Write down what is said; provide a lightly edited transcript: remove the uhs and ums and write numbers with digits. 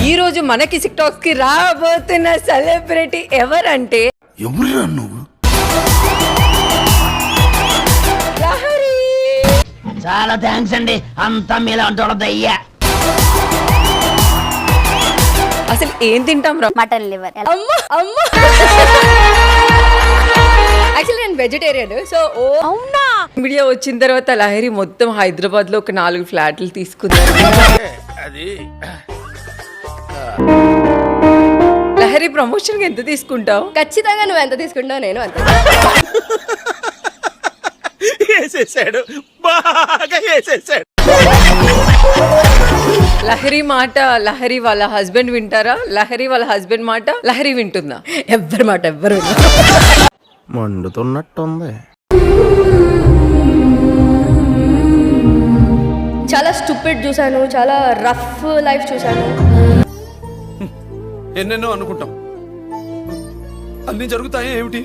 ఈ రోజు మనకి టిక్టాక్స్ కి రాబోతున్న సెలబ్రిటీ ఎవరంటే ఎవరురా నువ్వు? లహరి. చాలా థ్యాంక్స్ అండి, అంతా మీలా అంటోడదయ్యా. అసలు ఏం తింటాం రా? Mutton liver. యాక్చువల్లీ నేను వెజిటేరియన్. సో అవునా? మీడియా వచ్చిన తర్వాత లహరి మొత్తం హైదరాబాద్ లో ఒక 4 ఫ్లాట్లు తీసుకున్నారు. లహరి ప్రమోషన్ కి ఎంత తీసుకుంటావు? ఖచ్చితంగా నువ్వు ఎంత తీసుకుంటావు నేను అంత. వేసేసాడు, బాగా వేసేసాడు. లహరి మాట లహరి వాళ్ళ హస్బెండ్ వింటారా? లహరి వాళ్ళ హస్బెండ్ మాట లహరి వింటుందా? ఎవ్వరి మాట ఎవ్వరు. మండుతున్నట్టుంది. చాలా స్టూపిడ్ చూసాను, చాలా రఫ్ లైఫ్ చూసాను. ఎన్నెన్నో అనుకుంటాం, అన్ని జరుగుతాయి ఏమిటి?